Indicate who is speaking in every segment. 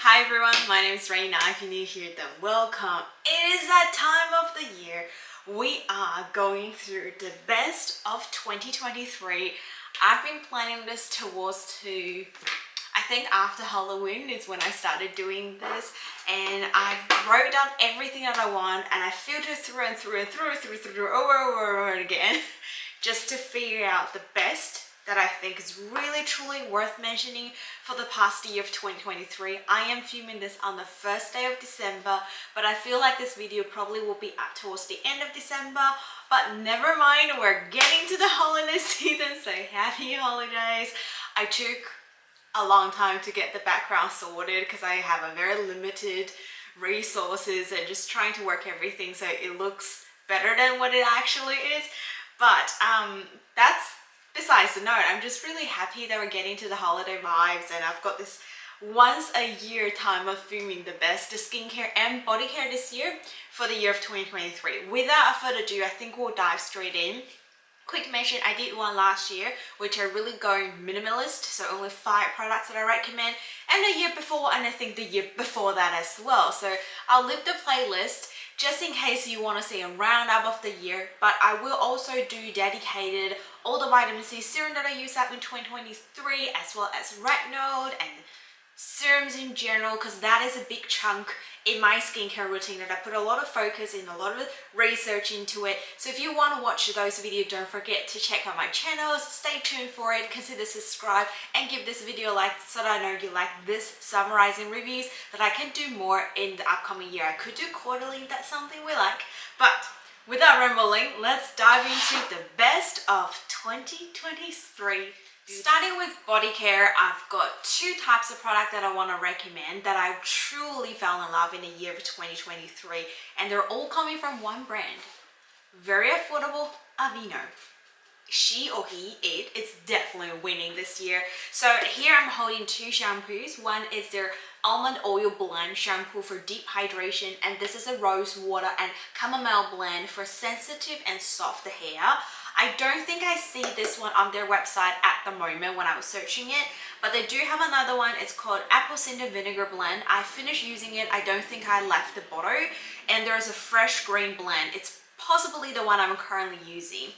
Speaker 1: Hi everyone, my name is Rena. If you're new here, then welcome. It is that time of the year. We are going through the best of 2023. I've been planning this I think after Halloween is when I started doing this, and I wrote down everything that I want and I filtered through and through and through over again just to figure out the best that I think is really truly worth mentioning for the past year of 2023. I am filming this on the first day of December, but I feel like this video probably will be up towards the end of December, but never mind, we're getting to the holiday season, so happy holidays. I took a long time to get the background sorted because I have a very limited resources and just trying to work everything so it looks better than what it actually is. But that's besides the note. I'm just really happy that we're getting to the holiday vibes, and I've got this once a year time of filming the best the skincare and body care this year for the year of 2023. Without further ado, I think we'll dive straight in. Quick mention, I did one last year which are really going minimalist, so only 5 products that I recommend, and the year before, and I think the year before that as well. So I'll leave the playlist just in case you want to see a roundup of the year, but I will also do dedicated all the vitamin C serum that I use up in 2023, as well as retinol and serums in general, because that is a big chunk in my skincare routine that I put a lot of focus in, a lot of research into it. So if you want to watch those videos, don't forget to check out my channels, stay tuned for it, consider subscribe and give this video a like so that I know you like this summarizing reviews, that I can do more in the upcoming year. I could do quarterly if that's something we like, but without rambling, let's dive into the best of 2023. Starting with body care, I've got 2 types of product that I want to recommend that I truly fell in love in the year of 2023, and they're all coming from one brand. Very affordable, Aveeno. She or he, it's definitely winning this year. So here I'm holding 2 shampoos. One is their almond oil blend shampoo for deep hydration, and this is a rose water and chamomile blend for sensitive and soft hair. I don't think I see this one on their website at the moment when I was searching it, but they do have another one. It's called apple cider vinegar blend. I finished using it. I don't think I left the bottle, and there's a fresh green blend. It's possibly the one I'm currently using.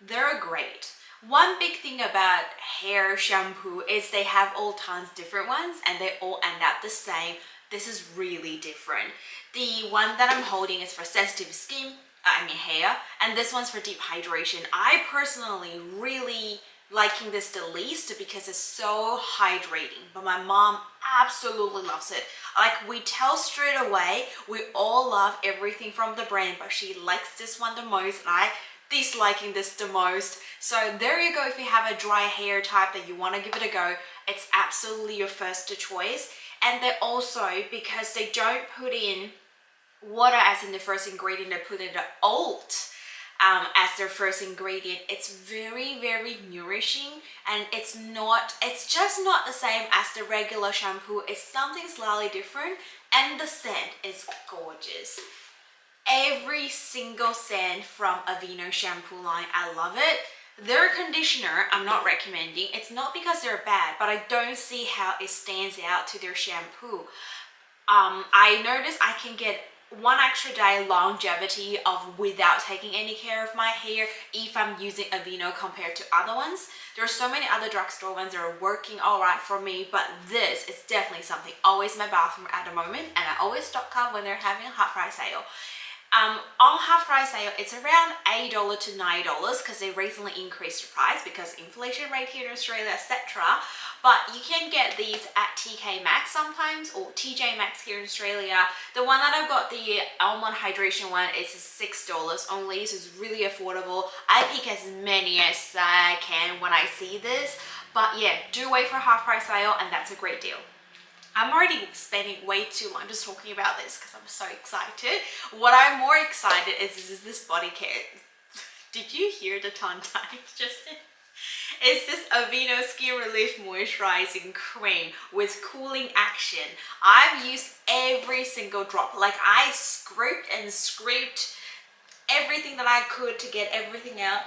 Speaker 1: They're great. One big thing about hair shampoo is they have all tons of different ones and they all end up the same. This is really different. The one that I'm holding is for sensitive skin, hair, and this one's for deep hydration. I personally really liking this the least because it's so hydrating, but my mom absolutely loves it. Like, we tell straight away, we all love everything from the brand, but she likes this one the most, and I disliking this the most. So there you go. If you have a dry hair type that you want to give it a go, it's absolutely your first choice. And they also, because they don't put in water as in the first ingredient, they put in the oat as their first ingredient. It's very, very nourishing, and it's just not the same as the regular shampoo. It's something slightly different, and the scent is gorgeous. Every single scent from Aveeno shampoo line, I love it. Their conditioner, I'm not recommending. It's not because they're bad, but I don't see how it stands out to their shampoo. I noticed I can get 1 extra day longevity of without taking any care of my hair if I'm using Aveeno compared to other ones. There are so many other drugstore ones that are working all right for me, but this is definitely something always in my bathroom at the moment, and I always stock up when they're having a half price sale. On half price sale, it's around $8 to $9 because they recently increased the price because inflation rate here in Australia, etc. But you can get these at TK Maxx sometimes, or TJ Maxx here in Australia. The one that I've got, the almond hydration one, is $6 only, so it's really affordable. I pick as many as I can when I see this, but yeah, do wait for half price sale, and that's a great deal. I'm already spending way too long just talking about this because I'm so excited. What I'm more excited is this body care. Did you hear the tongue-tie just then? It's this Aveeno Skin Relief Moisturizing Cream with cooling action. I've used every single drop. Like, I scraped and scraped everything that I could to get everything out.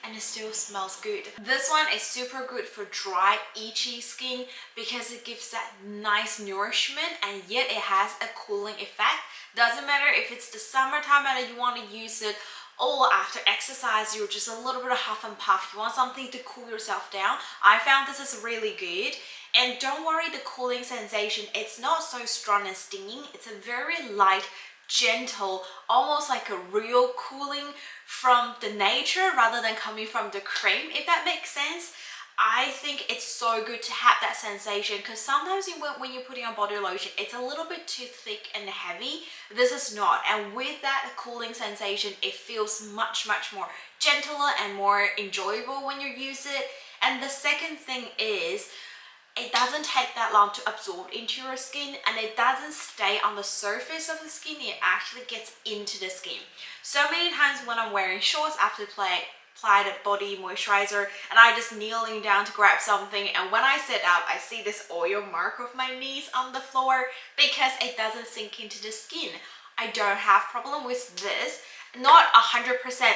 Speaker 1: and it still smells good. This one is super good for dry, itchy skin because it gives that nice nourishment and yet it has a cooling effect. Doesn't matter if it's the summertime and you want to use it, or after exercise you're just a little bit of huff and puff, you want something to cool yourself down. I found this is really good. And don't worry, the cooling sensation, it's not so strong and stinging. It's a very light, gentle, almost like a real cooling from the nature rather than coming from the cream, if that makes sense. I think it's so good to have that sensation because sometimes when you're putting on body lotion, it's a little bit too thick and heavy. This is not, and with that cooling sensation, it feels much more gentler and more enjoyable when you use it. And the second thing is, it doesn't take that long to absorb into your skin and it doesn't stay on the surface of the skin, it actually gets into the skin. So many times when I'm wearing shorts after apply the body moisturizer and I just kneeling down to grab something, and when I sit up I see this oil mark of my knees on the floor because it doesn't sink into the skin. I don't have problem with this, not 100%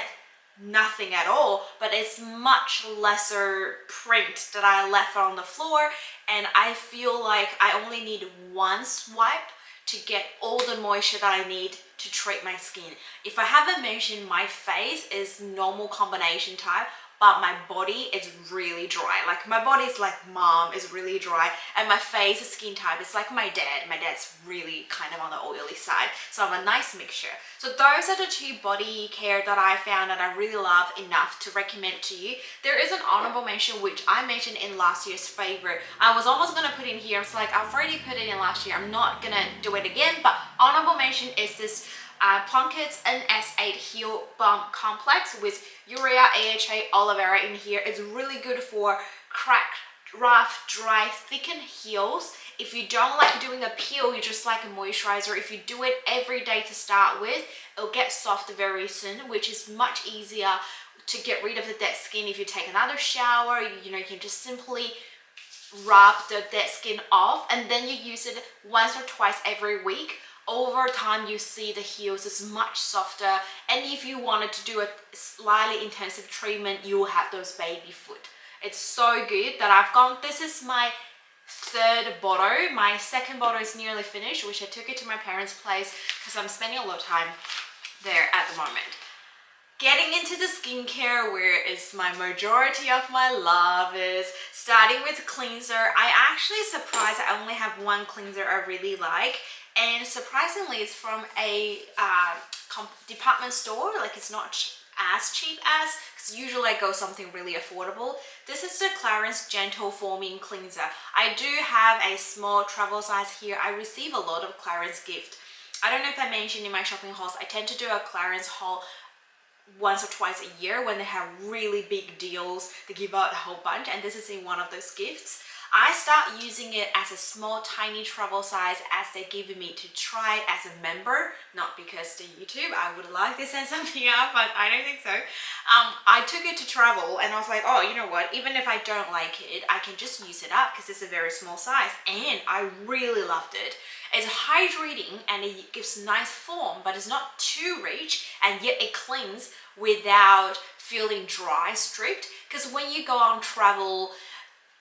Speaker 1: nothing at all, but it's much lesser print that I left on the floor, and I feel like I only need one swipe to get all the moisture that I need to treat my skin. If I haven't mentioned, my face is normal combination type, but my body is really dry. Like my body is like mom, is really dry, and my face is skin type. It's like my dad. My dad's really kind of on the oily side, so I'm a nice mixture. So those are the two body care that I found that I really love enough to recommend to you. There is an honorable mention which I mentioned in last year's favorite. I was almost gonna put in here. It's like I've already put it in last year. I'm not gonna do it again, but honorable mention is this Plunketts NS8 Heal Balm Complex with urea, AHA, aloe vera in here. It's really good for cracked, rough, dry, thickened heels. If you don't like doing a peel, you just like a moisturizer. If you do it every day to start with, it'll get soft very soon, which is much easier to get rid of the dead skin. If you take another shower, you can just simply rub the dead skin off and then you use it once or twice every week. Over time you see the heels is much softer, and if you wanted to do a slightly intensive treatment, you will have those baby foot. It's so good that I've gone, this is my third bottle. My second bottle is nearly finished, which I took it to my parents' place because I'm spending a lot of time there at the moment. Getting into the skincare, where is my majority of my love is, starting with cleanser. I actually surprised I only have one cleanser I really like, and surprisingly it's from a department store. Like it's not as cheap as, because usually I go something really affordable. This is the Clarins Gentle Foaming Cleanser. I do have a small travel size here. I receive a lot of Clarins gift. I don't know if I mentioned in my shopping hauls, I tend to do a Clarins haul once or twice a year when they have really big deals. They give out a whole bunch, and this is in one of those gifts. I start using it as a small tiny travel size as they give me to try it as a member, not because the YouTube, I would like to send something out, but I don't think so. I took it to travel and I was like, oh, you know what, even if I don't like it, I can just use it up because it's a very small size, and I really loved it. It's hydrating and it gives nice foam, but it's not too rich, and yet it cleans without feeling dry, stripped, because when you go on travel,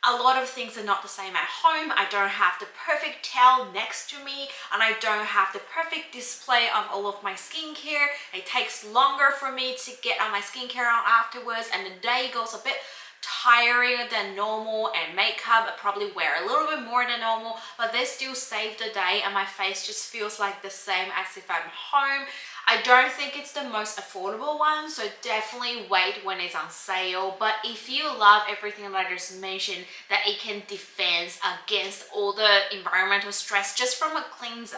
Speaker 1: a lot of things are not the same at home. I don't have the perfect towel next to me, and I don't have the perfect display of all of my skincare. It takes longer for me to get on my skincare on afterwards, and the day goes a bit tiring than normal, and makeup I probably wear a little bit more than normal, but they still save the day and my face just feels like the same as if I'm home. I don't think it's the most affordable one, so definitely wait when it's on sale. But if you love everything that I just mentioned, that it can defend against all the environmental stress just from a cleanser,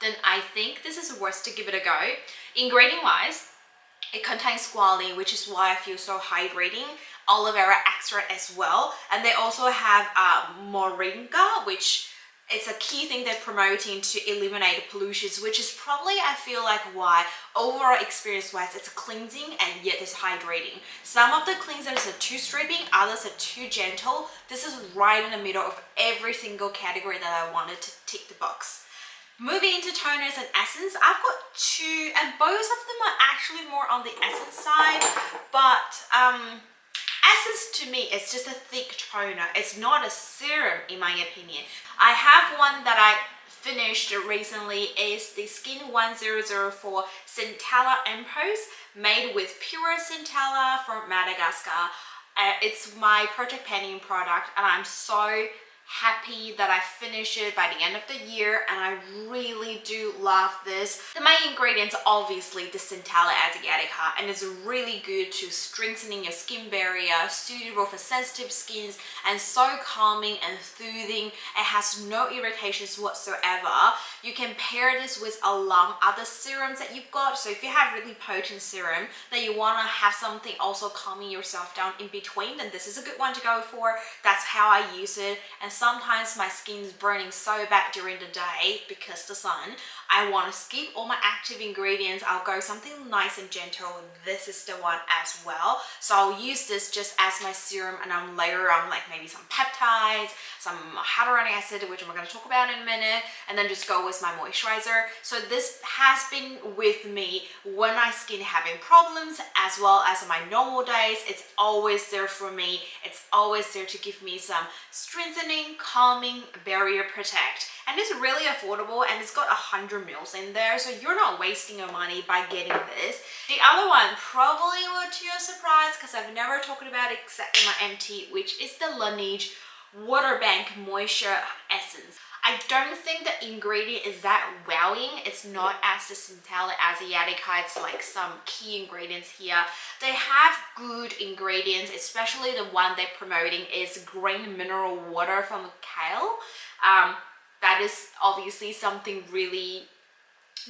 Speaker 1: then I think this is worth to give it a go. Ingredient wise, it contains squalene, which is why I feel so hydrating, aloe vera extract as well, and they also have moringa, which it's a key thing they're promoting to eliminate pollutions, which is probably, I feel like, why overall experience wise it's cleansing and yet it's hydrating. Some of the cleansers are too stripping, others are too gentle. This is right in the middle of every single category that I wanted to tick the box. Moving into toners and essence, I've got two, and both of them are actually more on the essence side, but essence to me is just a thick toner. It's not a serum in my opinion. I have one that I finished recently, is the Skin 1004 Centella Ampoules, made with pure centella from Madagascar. It's my Project Penning product, and I'm so happy that I finished it by the end of the year, and I really do love this. The main ingredients are obviously the centella asiatica, and it's really good to strengthening your skin barrier, suitable for sensitive skins, and so calming and soothing. It has no irritations whatsoever. You can pair this with along other serums that you've got. So if you have really potent serum that you want to have something also calming yourself down in between, then this is a good one to go for. That's how I use it. And sometimes my skin is burning so bad during the day because the sun. I want to skip all my active ingredients. I'll go something nice and gentle. This is the one as well. So I'll use this just as my serum, and I'll layer on like maybe some peptides, some hyaluronic acid, which I'm going to talk about in a minute, and then just go with my moisturizer. So this has been with me when my skin having problems as well as my normal days. It's always there for me. It's always there to give me some strengthening, calming, barrier protect. And it's really affordable, and it's got 100 mils in there, so you're not wasting your money by getting this. The other one probably will to your surprise, because I've never talked about it except in my MT, which is the Laneige Water Bank Moisture Essence. I don't think the ingredient is that wowing. It's not as the Centella asiatica. It's like some key ingredients here. They have good ingredients, especially the one they're promoting is green mineral water from kale. That is obviously something really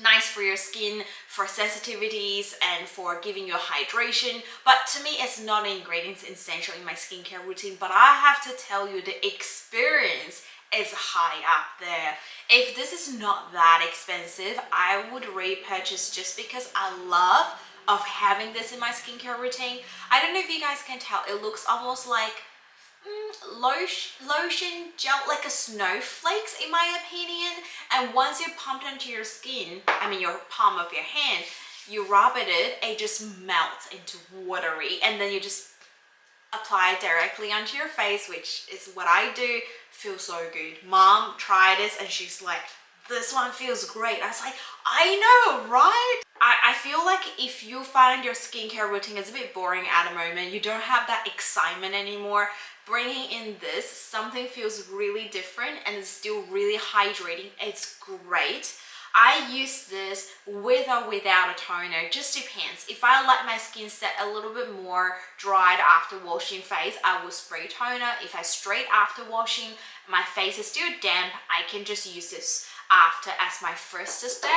Speaker 1: nice for your skin, for sensitivities, and for giving you hydration. But to me, it's not an ingredient essential in my skincare routine. But I have to tell you, the experience is high up there. If this is not that expensive, I would repurchase just because I love of having this in my skincare routine. I don't know if you guys can tell, it looks almost like lotion gel, like a snowflakes in my opinion. And once you pump it into your skin, I mean your palm of your hand, you rub it just melts into watery, and then you just apply it directly onto your face, which is what I do. Feels so good. Mom tried this and she's like, this one feels great. I was like, I know, right? I feel like if you find your skincare routine is a bit boring at the moment, you don't have that excitement anymore, bringing in this, something feels really different and it's still really hydrating. It's great. I use this with or without a toner, just depends. If I let my skin set a little bit more dried after washing face, I will spray toner. If I straight after washing, my face is still damp, I can just use this after as my first step.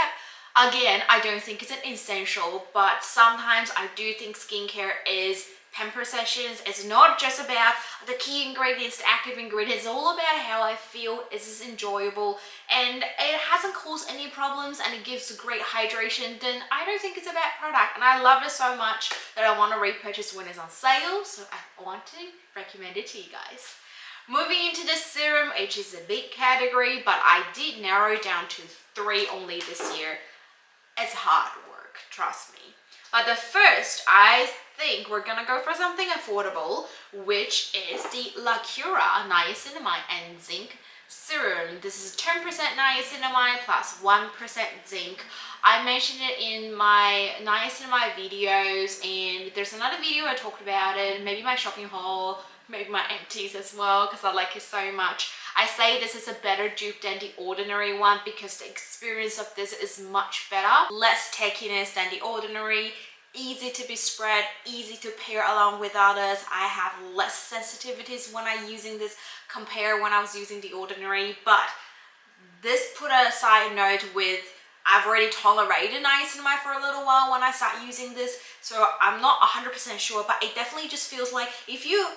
Speaker 1: Again, I don't think it's an essential, but sometimes I do think skincare is pamper sessions. It's not just about the key ingredients, the active ingredients. It's all about how I feel. Is this enjoyable and it hasn't caused any problems and it gives great hydration, then I don't think it's a bad product. And I love it so much that I want to repurchase when it's on sale, so I want to recommend it to you guys. Moving into the serum, which is a big category, but I did narrow it down to 3 only this year. It's hard work, trust me. But the first, I think we're gonna go for something affordable, which is the La Cura niacinamide and zinc serum. This is 10% niacinamide plus 1% zinc. I mentioned it in my niacinamide videos, and there's another video I talked about it, maybe my shopping haul, maybe my empties as well, because I like it so much. I say this is a better dupe than the ordinary one because the experience of this is much better. Less tackiness than the ordinary, easy to be spread, easy to pair along with others. I have less sensitivities when I'm using this compared when I was using the ordinary. But this put a side note with, I've already tolerated niacinamide for a little while when I start using this, so I'm not 100% sure, but it definitely just feels like if you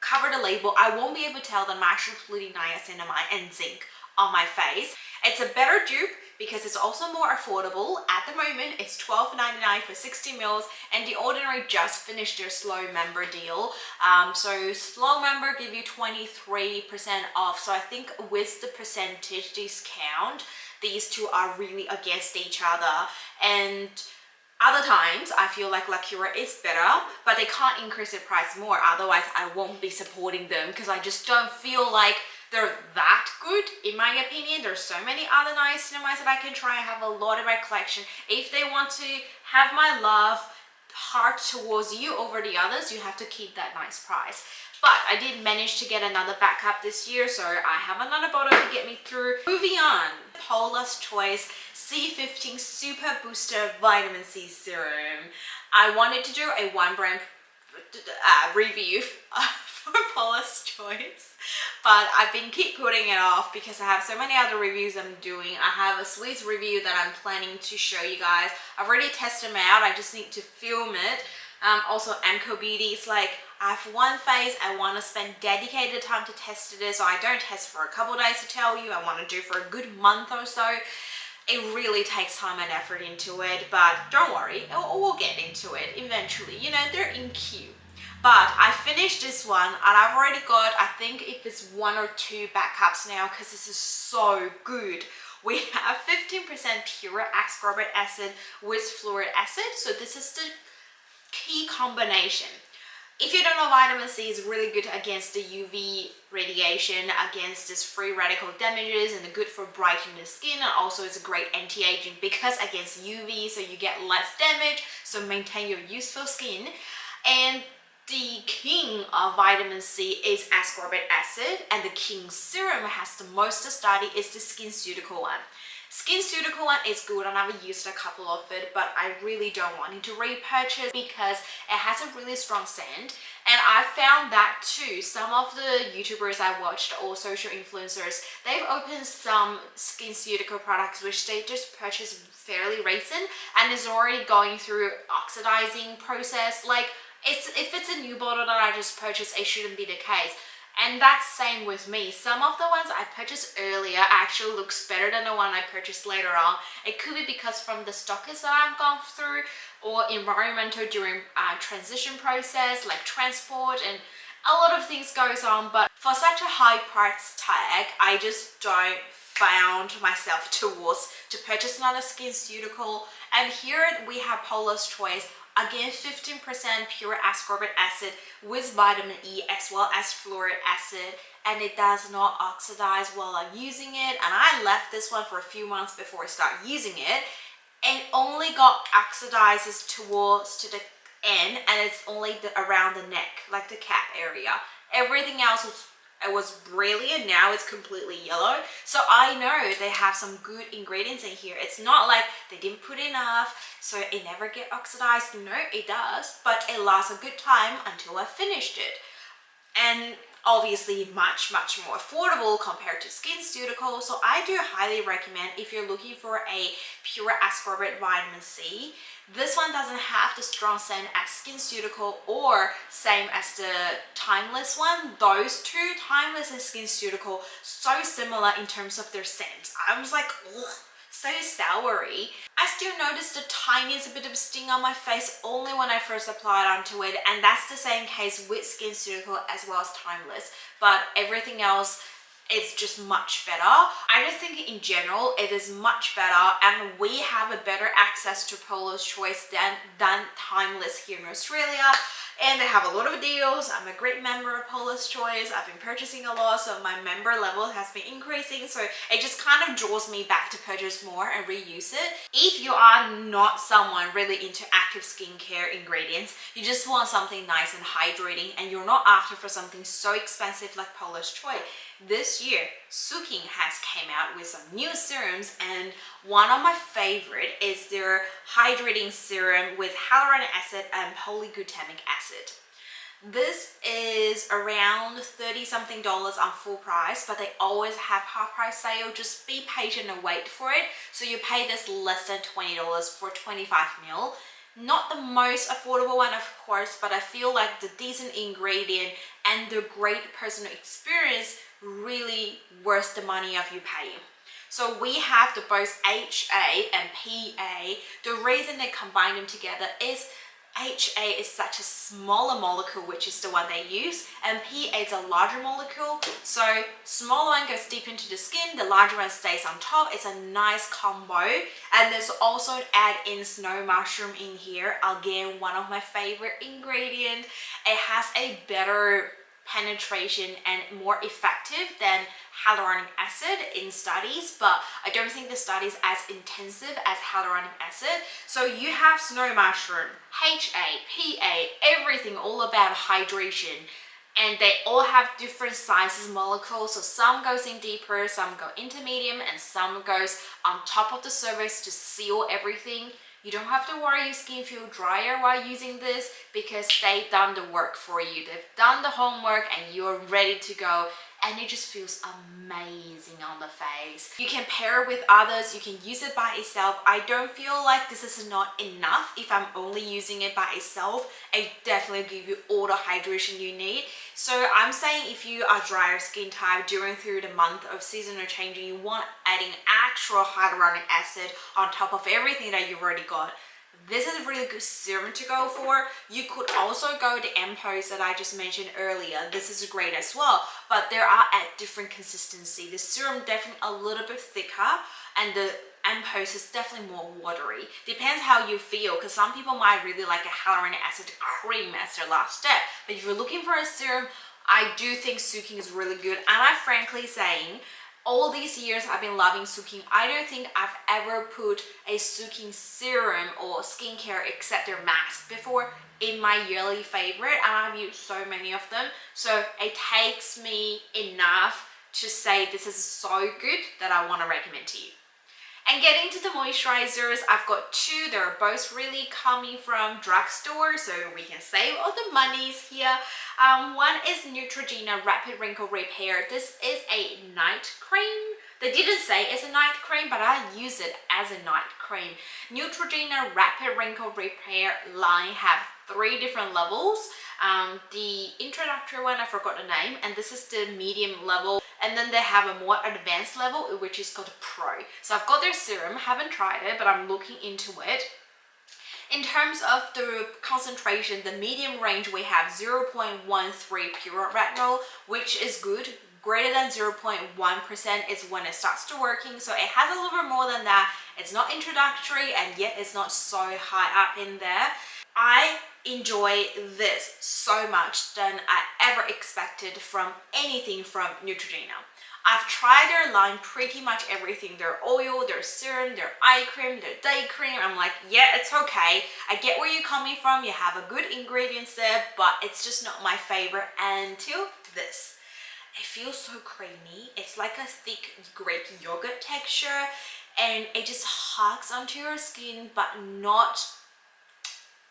Speaker 1: cover the label, I won't be able to tell that I'm actually putting niacinamide and zinc on my face. It's a better dupe because it's also more affordable. At the moment, it's $12.99 for 60 mils, and The Ordinary just finished their Slow member deal. So Slow member give you 23% off. So I think with the percentage discount, these two are really against each other. And other times, I feel like Lacura is better, but they can't increase their price more. Otherwise, I won't be supporting them because I just don't feel like they're that good, in my opinion. There's so many other niacinamides that I can try. I have a lot in my collection. If they want to have my love heart towards you over the others, you have to keep that nice price. But I did manage to get another backup this year, so I have another bottle to get me through. Moving on, Paula's Choice C15 Super Booster Vitamin C Serum. I wanted to do a one brand review for Paula's Choice, but I've been keep putting it off because I have so many other reviews I'm doing. I have a Swisse review that I'm planning to show you guys. I've already tested them out, I just need to film it. Also Amco Beauty, it's like I have one phase I want to spend dedicated time to test it, so I don't test for a couple days to tell you. I want to do for a good month or so. It really takes time and effort into it, but don't worry, we'll get into it eventually. You know, they're in queue. But I finished this one, and I've already got, I think if it's 1 or 2 backups now, because this is so good. We have 15% pure ascorbic acid with fluoric acid, so this is the key combination. If you don't know, vitamin C is really good against the UV radiation, against this free radical damages, and good for brightening the skin, and also it's a great anti-aging because against UV, so you get less damage, so maintain your youthful skin. And the king of vitamin C is ascorbic acid, and the king serum has the most to study is the SkinCeutical one. SkinCeutical one is good, and I've used a couple of it, but I really don't want it to repurchase because it has a really strong scent. And I found that too. Some of the YouTubers I watched or social influencers, they've opened some SkinCeutical products which they just purchased fairly recent and is already going through oxidizing process. Like, if it's a new bottle that I just purchased, it shouldn't be the case. And that's same with me. Some of the ones I purchased earlier actually looks better than the one I purchased later on. It could be because from the stockers that I've gone through, or environmental during transition process, like transport, and a lot of things goes on. But for such a high price tag, I just don't found myself towards to purchase another SkinCeutical. And here we have Paula's Choice. Again, 15% pure ascorbic acid with vitamin E as well as fluoric acid, and it does not oxidize while I'm using it. And I left this one for a few months before I start using it, and only got oxidizes towards to the end, and it's only around the neck, like the cap area. Everything else was brilliant. Now it's completely yellow, so I know they have some good ingredients in here. It's not like they didn't put enough so it never get oxidized. No, it does, but it lasts a good time until I finished it. And obviously much more affordable compared to SkinCeutical, so I do highly recommend if you're looking for a pure ascorbic vitamin C. This one doesn't have the strong scent as SkinCeutical or same as the Timeless one. Those two, Timeless and SkinCeutical, so similar in terms of their scent. I was like, ugh, so soury. I still noticed the tiniest bit of sting on my face only when I first applied onto it, and that's the same case with SkinCeutical as well as Timeless, but everything else is just much better. I just think in general it is much better, and we have a better access to Paula's Choice than Timeless here in Australia. And they have a lot of deals. I'm a great member of Paula's Choice. I've been purchasing a lot, so my member level has been increasing, so it just kind of draws me back to purchase more and reuse it. If you are not someone really into active skincare ingredients, you just want something nice and hydrating, and you're not after for something so expensive like Paula's Choice, this year Sukin has came out with some new serums, and one of my favorite is their hydrating serum with hyaluronic acid and polyglutamic acid. This is around $30 something on full price, but they always have half price sale. Just be patient and wait for it. So you pay this less than $20 for 25 ml. Not the most affordable one, of course, but I feel like the decent ingredient and the great personal experience really worth the money of you paying. So we have the both HA and PA. The reason they combine them together is HA is such a smaller molecule, which is the one they use, and PA is a larger molecule. So smaller one goes deep into the skin, the larger one stays on top. It's a nice combo. And there's also an add-in snow mushroom in here. Again, one of my favorite ingredients. It has a better penetration and more effective than hyaluronic acid in studies, but I don't think the study is as intensive as hyaluronic acid. So you have snow mushroom, HA, PA, everything all about hydration, and they all have different sizes molecules. So some goes in deeper, some go into medium, and some goes on top of the surface to seal everything. You don't have to worry your skin feel drier while using this because they've done the work for you. They've done the homework and you're ready to go, and it just feels amazing on the face. You can pair it with others, you can use it by itself. I don't feel like this is not enough if I'm only using it by itself. It definitely give you all the hydration you need. So I'm saying if you are drier skin type during through the month of seasonal changing, you want adding actual hyaluronic acid on top of everything that you've already got, this is a really good serum to go for. You could also go the ampoules that I just mentioned earlier. This is great as well, but there are at different consistency. The serum definitely a little bit thicker, and the ampoules is definitely more watery. Depends how you feel, because some people might really like a hyaluronic acid cream as their last step. But if you're looking for a serum, I do think Sukin is really good. And I'm frankly saying, all these years I've been loving Sukin. I don't think I've ever put a Sukin serum or skincare except their mask before in my yearly favorite, and I've used so many of them. So it takes me enough to say this is so good that I want to recommend to you. And getting to the moisturizers, I've got two. They're both really coming from drugstore, so we can save all the monies here. One is Neutrogena Rapid Wrinkle Repair. This is a night cream. They didn't say it's a night cream, but I use it as a night cream. Neutrogena Rapid Wrinkle Repair line have 3 different levels. The introductory one, I forgot the name, and this is the medium level. And then they have a more advanced level, which is called Pro. So I've got their serum, haven't tried it, but I'm looking into it. In terms of the concentration, the medium range, we have 0.13 pure retinol, which is good. Greater than 0.1% is when it starts to working. So it has a little bit more than that. It's not introductory, and yet it's not so high up in there. I enjoy this so much than I ever expected from anything from Neutrogena. I've tried their line pretty much everything, their oil, their serum, their eye cream, their day cream. I'm like, yeah, it's okay. I get where you're coming from. You have a good ingredients there, but it's just not my favorite until this. It feels so creamy. It's like a thick Greek yogurt texture, and it just hugs onto your skin, but not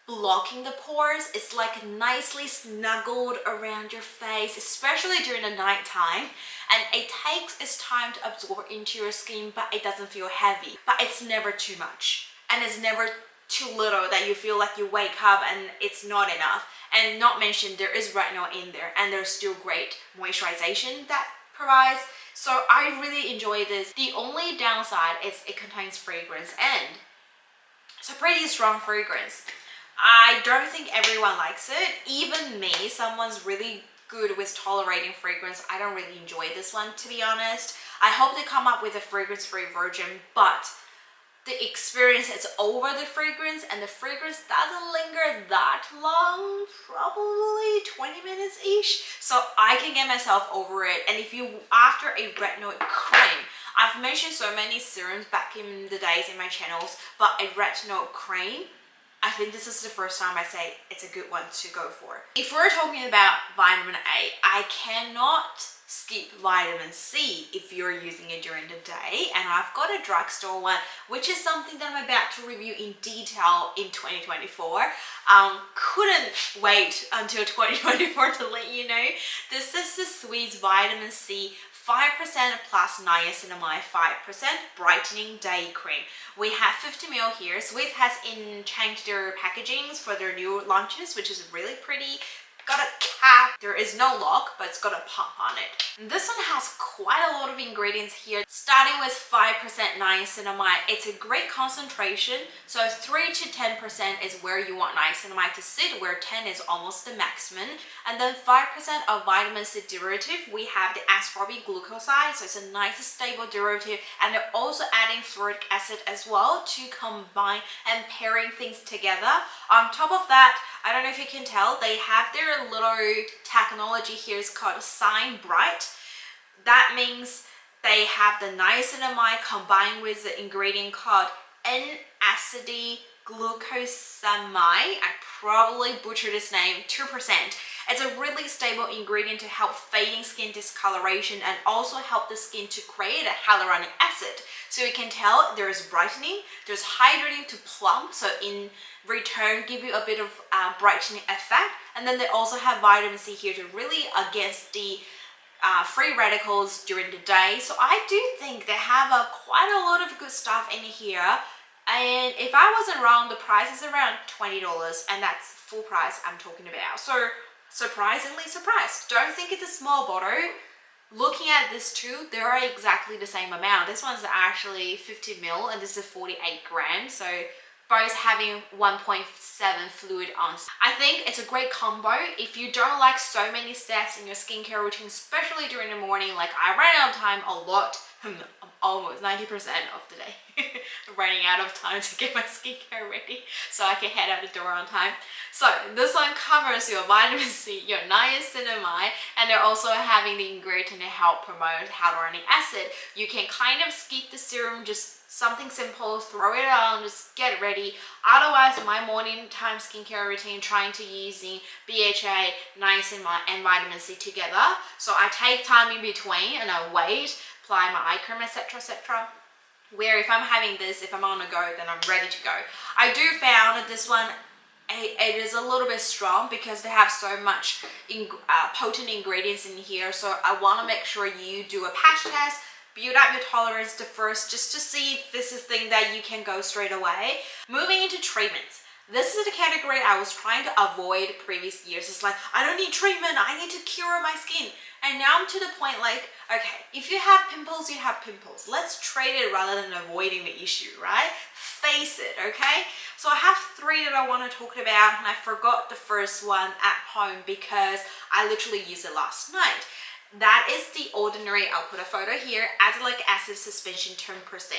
Speaker 1: blocking the pores. It's like nicely snuggled around your face, especially during the night time, and it takes its time to absorb into your skin, but it doesn't feel heavy. But it's never too much, and it's never too little that you feel like you wake up and it's not enough. And not mentioned, there is retinol in there, and there's still great moisturization that provides. So I really enjoy this. The only downside is it contains fragrance, and it's a pretty strong fragrance. I don't think everyone likes it. Even me, someone's really good with tolerating fragrance, I don't really enjoy this one, to be honest. I hope they come up with a fragrance-free version, but the experience is over the fragrance, and the fragrance doesn't linger that long, probably 20 minutes-ish. So I can get myself over it. And if you, after a retinol cream, I've mentioned so many serums back in the days in my channels, but a retinol cream, I think this is the first time I say it's a good one to go for. If we're talking about vitamin A, I cannot skip vitamin C if you're using it during the day, and I've got a drugstore one, which is something that I'm about to review in detail in 2024. Couldn't wait until 2024 to let you know. This is the Swisse vitamin C 5% plus niacinamide 5% brightening day cream. We have 50 ml here. Swisse has changed their packagings for their new launches, which is really pretty. got a cap. There is no lock, but it's got a pump on it. And this one has quite a lot of ingredients here, starting with 5% niacinamide. It's a great concentration, so 3 to 10% is where you want niacinamide to sit, where 10 is almost the maximum. And then 5% of vitamin C derivative. We have the ascorbic glucoside, so it's a nice stable derivative, and they're also adding fluoric acid as well to combine and pairing things together. On top of that, I don't know if you can tell, they have their little technology here. It's called Shine Bright. That means they have the niacinamide combined with the ingredient called N-acetyl glucosamide. I probably butchered this name, 2%. It's a really stable ingredient to help fading skin discoloration and also help the skin to create a hyaluronic acid. So you can tell there's brightening, there's hydrating to plump, so in return give you a bit of brightening effect. And then they also have vitamin C here to really against the free radicals during the day. So I do think they have quite a lot of good stuff in here. And if I wasn't wrong, the price is around $20, and that's full price I'm talking about. So surprisingly surprised. Don't think it's a small bottle. Looking at this two, they are exactly the same amount. This one's actually 50 ml and this is 48 grams. So both having 1.7 fluid ounce. I think it's a great combo if you don't like so many steps in your skincare routine, especially during the morning. Like I ran out of time a lot, almost 90% of the day. Running out of time to get my skincare ready so I can head out the door on time. So this one covers your vitamin C, your niacinamide, and they're also having the ingredient to help promote hyaluronic acid. You can kind of skip the serum, just something simple, throw it on, just get ready. Otherwise, my morning time skincare routine trying to using BHA, niacinamide, and vitamin C together. So I take time in between and I wait, apply my eye cream, etc, etc. Where if I'm having this, if I'm on a go, then I'm ready to go. I do found that this one, it is a little bit strong because they have so much potent ingredients in here. So I want to make sure you do a patch test, build up your tolerance to first, just to see if this is thing that you can go straight away. Moving into treatments. This is the category I was trying to avoid previous years. It's like, I don't need treatment, I need to cure my skin. And now I'm to the point like, okay, if you have pimples, you have pimples. Let's treat it rather than avoiding the issue, right? Face it, okay? So I have 3 that I want to talk about, and I forgot the first one at home because I literally used it last night. That is the ordinary, I'll put a photo here, azelaic acid suspension 10%.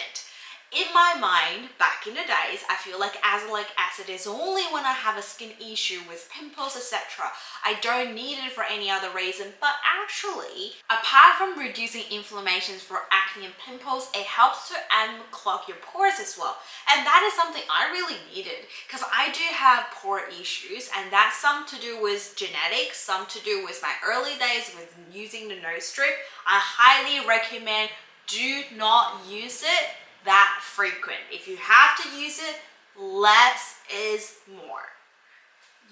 Speaker 1: In my mind, back in the days, I feel like azelaic acid is only when I have a skin issue with pimples, etc. I don't need it for any other reason, but actually, apart from reducing inflammations for acne and pimples, it helps to unclog your pores as well. And that is something I really needed because I do have pore issues, and that's some to do with genetics, some to do with my early days with using the nose strip. I highly recommend do not use it that frequent. If you have to use it, less is more.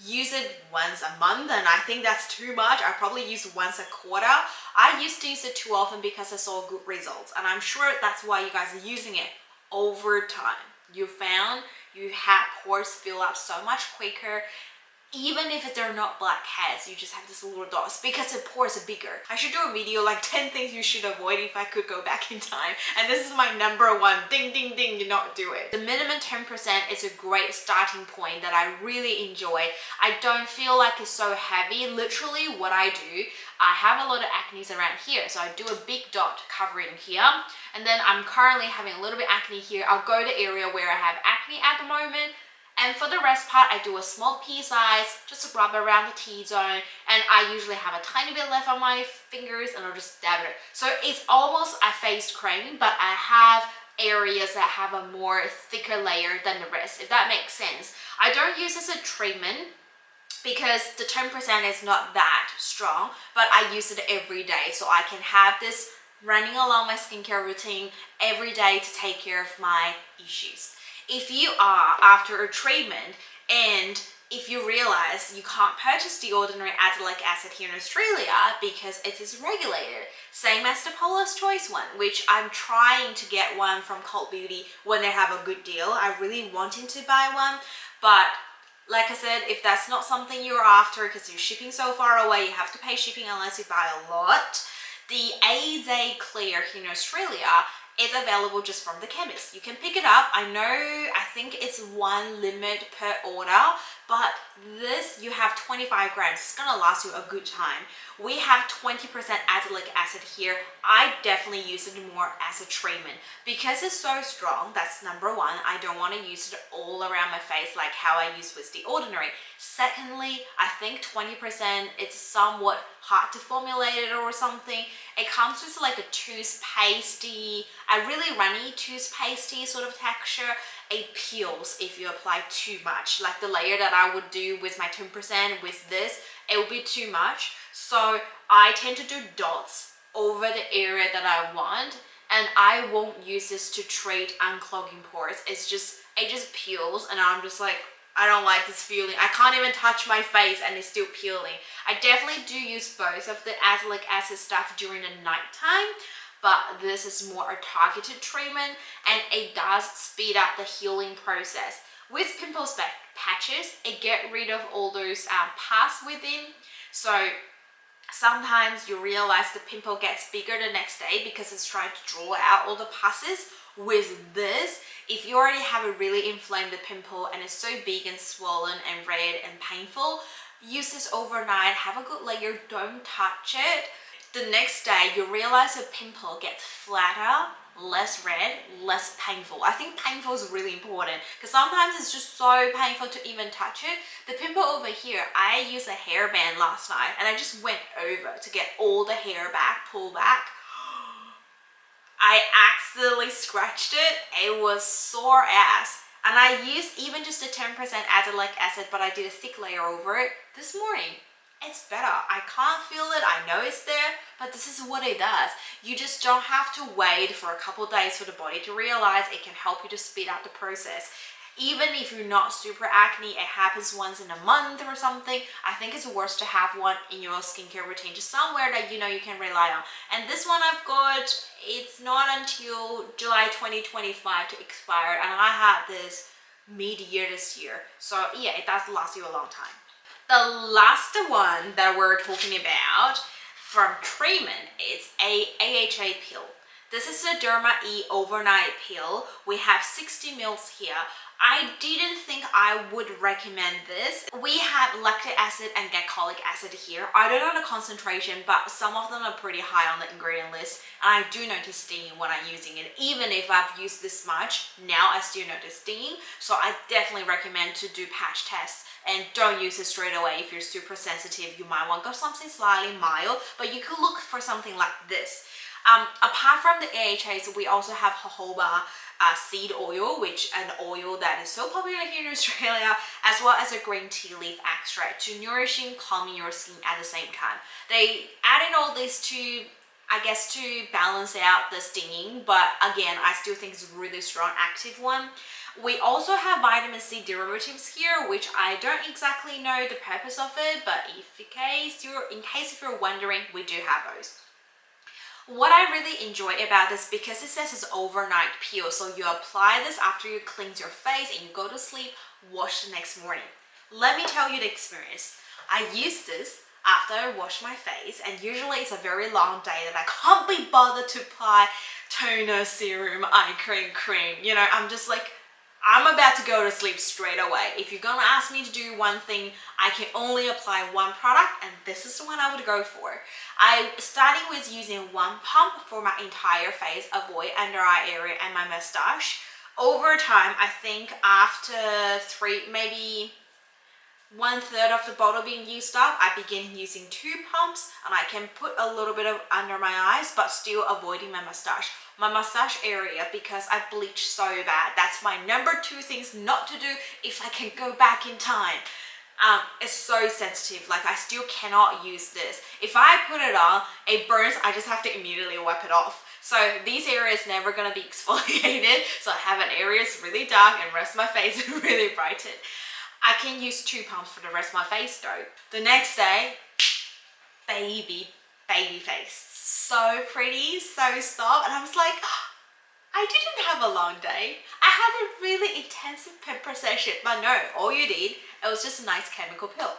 Speaker 1: Use it once a month, and I think that's too much. I probably use once a quarter. I used to use it too often because I saw good results, and I'm sure that's why you guys are using it over time. You found you have pores fill up so much quicker. Even if they're not blackheads, you just have this little dots because the pores are bigger. I should do a video like 10 things you should avoid if I could go back in time. And this is my #1. Ding, ding, ding, do not do it. The minimum 10% is a great starting point that I really enjoy. I don't feel like it's so heavy. Literally what I do, I have a lot of acne around here. So I do a big dot covering here. And then I'm currently having a little bit acne here. I'll go to area where I have acne at the moment. And for the rest part, I do a small pea size, just to rub around the T-zone. And I usually have a tiny bit left on my fingers and I'll just dab it. So it's almost a face cream, but I have areas that have a more thicker layer than the rest, if that makes sense. I don't use this as a treatment because the 10% is not that strong, but I use it every day. So I can have this running along my skincare routine every day to take care of my issues. If you are after a treatment and if you realize you can't purchase the ordinary azelaic acid here in Australia because it is regulated, same as the Paula's Choice one, which I'm trying to get one from Cult Beauty when they have a good deal. I really wanted to buy one, but Like I said, if that's not something you're after because you're shipping so far away, you have to pay shipping unless you buy a lot. The Azclear here in Australia is available just from the chemist. You can pick it up. I know, I think it's one limit per order, but this, you have 25 grams. It's gonna last you a good time. We have 20% azelaic acid here. I definitely use it more as a treatment because it's so strong. That's number one. I don't want to use it all around my face like how I use with the Ordinary. Secondly, I think 20%, it's somewhat hard to formulate it or something. It comes with like a toothpastey, a really runny toothpastey sort of texture. It peels if you apply too much. Like the layer that I would do with my 10% with this, it will be too much. So I tend to do dots over the area that I want, and I won't use this to treat unclogging pores. It just peels, and I'm just like, I don't like this feeling. I can't even touch my face and it's still peeling. I definitely do use both of the azelaic acid stuff during the nighttime, but this is more a targeted treatment and it does speed up the healing process. With pimple patches, it get rid of all those pus within. So sometimes you realize the pimple gets bigger the next day because it's trying to draw out all the pusses. With this, if you already have a really inflamed pimple and it's so big and swollen and red and painful, use this overnight, have a good layer, don't touch it. The next day, you realize the pimple gets flatter, less red, less painful. I think painful is really important because sometimes it's just so painful to even touch it. The pimple over here, I used a hairband last night and I just went over to get all the hair back, pull back. I accidentally scratched it. It was sore ass. And I used even just a 10% azelaic acid, but I did a thick layer over it this morning. It's better. I can't feel it. I know it's there, but this is what it does. You just don't have to wait for a couple days for the body to realize. It can help you to speed up the process. Even if you're not super acne, it happens once in a month or something, I think it's worth to have one in your skincare routine, just somewhere that you know you can rely on. And this one I've got, it's not until July 2025 to expire, and I had this mid-year this year. So yeah, it does last you a long time. The last one that we're talking about from treatment is a AHA pill. This is a Derma E overnight pill. We have 60 mils here. I didn't think I would recommend this. We have lactic acid and glycolic acid here. I don't know the concentration, but some of them are pretty high on the ingredient list. And I do notice stinging when I'm using it. Even if I've used this much, now I still notice stinging. So I definitely recommend to do patch tests. And don't use it straight away if you're super sensitive. You might want to go something slightly mild, but you could look for something like this. Apart from the AHAs, we also have jojoba seed oil, which an oil that is so popular here in Australia, as well as a green tea leaf extract to nourishing, calming your skin at the same time. They added all this to, I guess, to balance out the stinging, but again, I still think it's a really strong active one. We also have vitamin C derivatives here, which I don't exactly know the purpose of it, but in case you're wondering, we do have those. What I really enjoy about this, because it says it's overnight peel, so you apply this after you cleanse your face and you go to sleep, wash the next morning. Let me tell you the experience. I use this after I wash my face, and usually it's a very long day that I can't be bothered to apply toner, serum, eye cream. You know, I'm just like, I'm about to go to sleep straight away. If you're gonna ask me to do one thing, I can only apply one product, and this is the one I would go for. I started with using one pump for my entire face, avoid under eye area and my mustache. Over time, I think after maybe 1/3 of the bottle being used up, I begin using 2 pumps, and I can put a little bit of under my eyes, but still avoiding my mustache area, because I bleach so bad. That's my number 2 things not to do if I can go back in time. It's so sensitive. Like, I still cannot use this. If I put it on, it burns. I just have to immediately wipe it off. So these areas never gonna be exfoliated. So I have an areas really dark and rest of my face really brightened. I can use 2 pumps for the rest of my face though. The next day, baby face. So pretty, so soft. And I was like, I didn't have a long day. I had a really intensive pimple session, but no, all you did, it was just a nice chemical peel.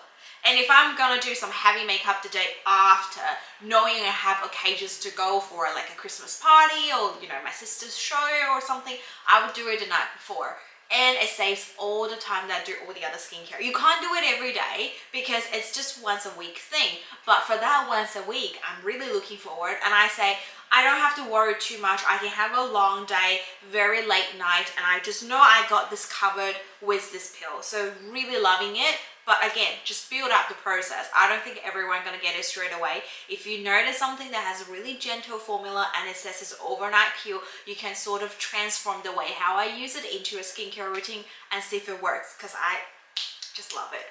Speaker 1: And if I'm gonna do some heavy makeup the day after, knowing I have occasions to go for like a Christmas party or, you know, my sister's show or something, I would do it the night before. And it saves all the time that I do all the other skincare. You can't do it every day because it's just once a week thing. But for that once a week, I'm really looking forward. And I say, I don't have to worry too much. I can have a long day, very late night, and I just know I got this covered with this pill. So really loving it. But again, just build up the process. I don't think everyone's gonna get it straight away. If you notice something that has a really gentle formula and it says it's overnight peel, you can sort of transform the way how I use it into a skincare routine and see if it works, because I just love it.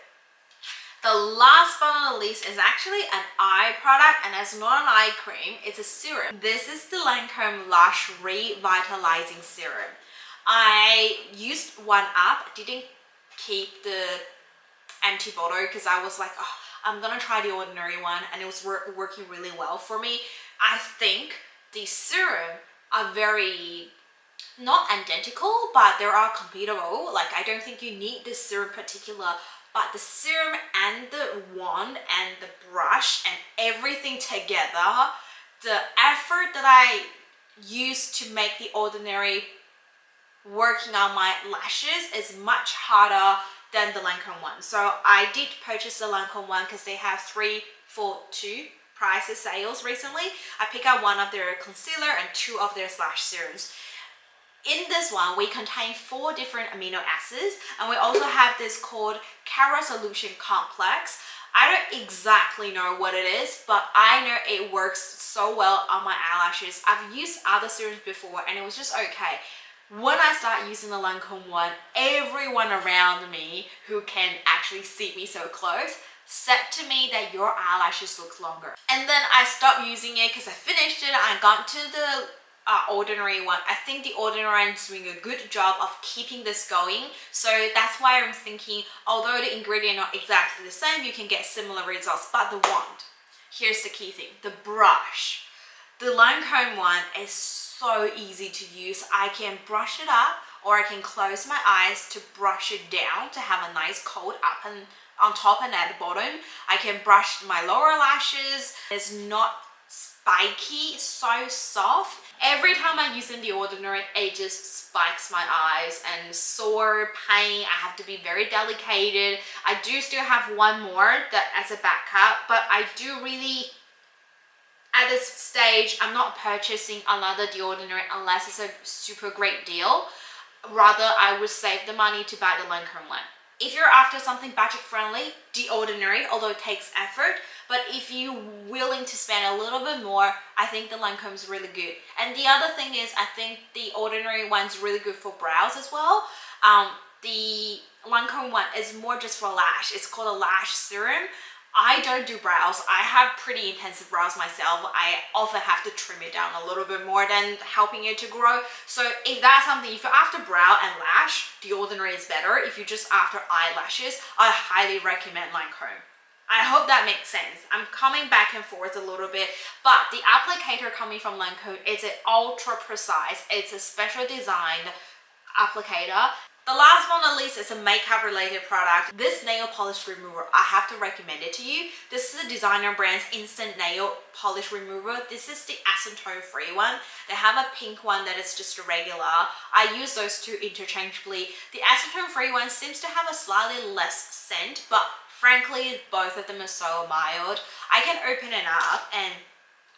Speaker 1: The last but not least is actually an eye product, and it's not an eye cream, it's a serum. This is the Lancome Lash Revitalizing Serum. I used one up, didn't keep the empty bottle because I was like, oh, I'm gonna try the ordinary one, and it was working really well for me. I think the serum are very, not identical, but they are compatible. Like, I don't think you need this serum particular, but the serum and the wand and the brush and everything together, the effort that I used to make the ordinary working on my lashes is much harder than the Lancome one. So I did purchase the Lancome one because they have 3 for 2 prices sales recently. I picked up one of their concealer and 2 of their lash serums. In this one, we contain 4 different amino acids, and we also have this called Cara Solution Complex. I don't exactly know what it is, but I know it works so well on my eyelashes. I've used other serums before and it was just okay. When I start using the Lancome one, everyone around me who can actually see me so close said to me that your eyelashes look longer. And then I stopped using it because I finished it and I got to the ordinary one. I think the ordinary one is doing a good job of keeping this going. So that's why I'm thinking, although the ingredients are not exactly the same, you can get similar results. But the wand, here's the key thing, the brush. The Lancome one is so easy to use. I can brush it up, or I can close my eyes to brush it down to have a nice coat up and on top and at the bottom. I can brush my lower lashes. It's not spiky, so soft. Every time I use in the ordinary, it just spikes my eyes and sore, pain. I have to be very delicate. I do still have one more that as a backup, but I do really, at this stage, I'm not purchasing another The Ordinary unless it's a super great deal. Rather, I would save the money to buy the Lancome one. If you're after something budget friendly, The Ordinary, although it takes effort, but if you're willing to spend a little bit more, I think the Lancome is really good. And the other thing is, I think the Ordinary one's really good for brows as well. The Lancome one is more just for lash. It's called a lash serum. I don't do brows. I have pretty intensive brows myself. I often have to trim it down a little bit more than helping it to grow. So if that's something, if you're after brow and lash, The Ordinary is better. If you're just after eyelashes, I highly recommend Lancome. I hope that makes sense. I'm coming back and forth a little bit, but the applicator coming from Lancome is an ultra precise. It's a special designed applicator. The last one not least is a makeup related product. This nail polish remover, I have to recommend it to you. This is the designer brand's instant nail polish remover. This is the acetone free one. They have a pink one that is just a regular. I use those 2 interchangeably. The acetone free one seems to have a slightly less scent, but frankly, both of them are so mild. I can open it up and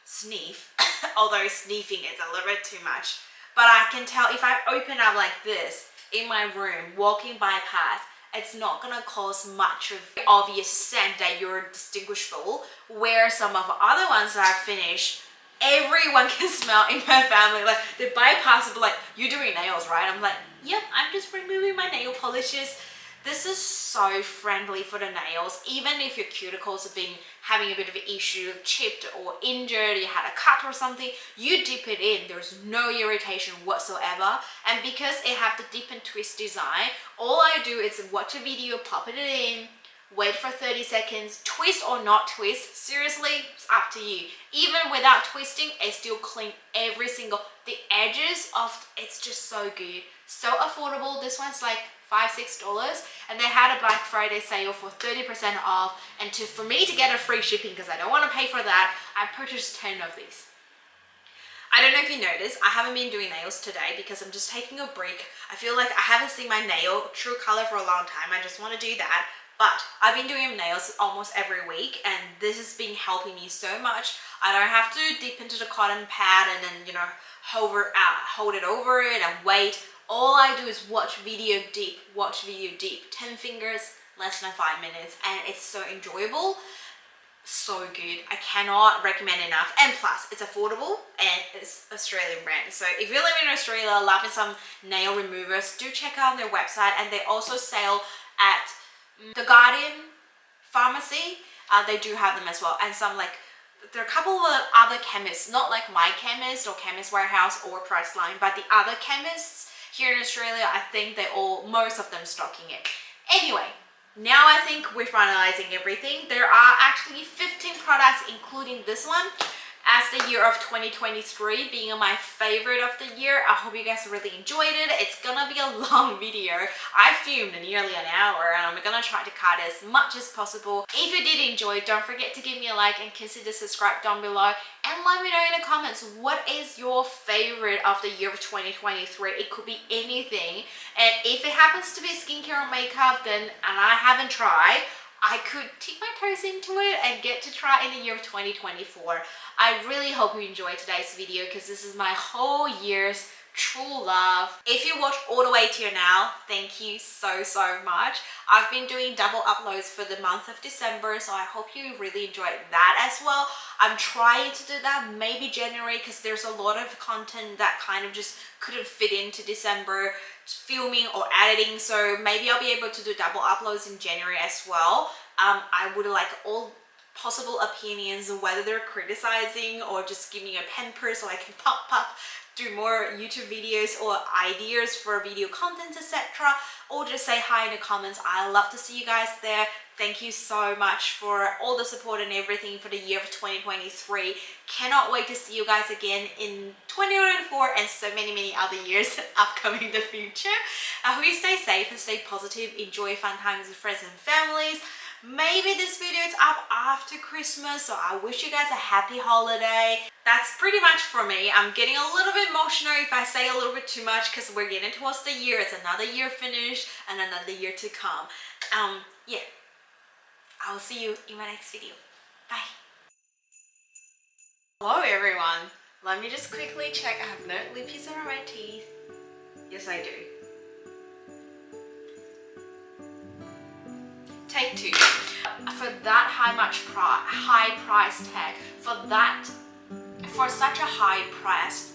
Speaker 1: sniff, although sniffing is a little bit too much. But I can tell if I open up like this, in my room, walking by a path, it's not gonna cause much of the obvious scent that you're distinguishable, where some of the other ones that I've finished, everyone can smell in my family. Like, they bypass it, like, you're doing nails, right? I'm like, yep, I'm just removing my nail polishes. This is so friendly for the nails. Even if your cuticles have been having a bit of an issue, chipped or injured, you had a cut or something, you dip it in, there's no irritation whatsoever. And because it have the dip and twist design, all I do is watch a video, pop it in, wait for 30 seconds, twist or not twist, seriously, it's up to you. Even without twisting, it still clean every single the edges of it's just so good, so affordable. This one's like $5-6, and they had a Black Friday sale for 30% off. And for me to get a free shipping, because I don't want to pay for that, I purchased 10 of these. I don't know if you noticed, I haven't been doing nails today because I'm just taking a break. I feel like I haven't seen my nail true color for a long time. I just want to do that. But I've been doing nails almost every week, and this has been helping me so much. I don't have to dip into the cotton pad and then, you know, hold it over it and wait. All I do is watch video deep, 10 fingers, less than 5 minutes, and it's so enjoyable. So good. I cannot recommend enough. And plus, it's affordable and it's Australian brand. So if you're living in Australia, loving some nail removers, do check out their website. And they also sell at the Guardian Pharmacy. They do have them as well. And some like, there are a couple of other chemists, not like my chemist or Chemist Warehouse or Priceline, but the other chemists here in Australia, I think most of them stocking it. Anyway, now I think we're finalizing everything. There are actually 15 products, including this one, as the year of 2023 being my favorite of the year. I hope you guys really enjoyed it. It's gonna be a long video. I filmed nearly an hour, and I'm gonna try to cut as much as possible. If you did enjoy, don't forget to give me a like and consider subscribe down below, and let me know in the comments what is your favorite of the year of 2023. It could be anything, and if it happens to be skincare or makeup, and I haven't tried, I could tip my toes into it and get to try in the year of 2024. I really hope you enjoyed today's video, because this is my whole year's true love. If you watched all the way to now, thank you so much. I've been doing double uploads for the month of December, so I hope you really enjoyed that as well. I'm trying to do that maybe January, because there's a lot of content that kind of just couldn't fit into December filming or editing, so maybe I'll be able to do double uploads in January as well. I would like all possible opinions, whether they're criticizing or just give me a pamper so I can do more YouTube videos or ideas for video content, etc., or just say hi in the comments. I love to see you guys there. Thank you so much for all the support and everything for the year of 2023. Cannot wait to see you guys again in 2024 and so many other years upcoming in the future. I hope you stay safe and stay positive. Enjoy fun times with friends and families. Maybe this video is up after Christmas, so I wish you guys a happy holiday. That's pretty much for me. I'm getting a little bit emotional if I say a little bit too much, because we're getting towards the year. It's another year finished and another year to come. Yeah, I will see you in my next video. Bye. Hello everyone. Let me just quickly check. I have no lippies around my teeth. Yes, I do. Take two. For that high price tag, for such a high price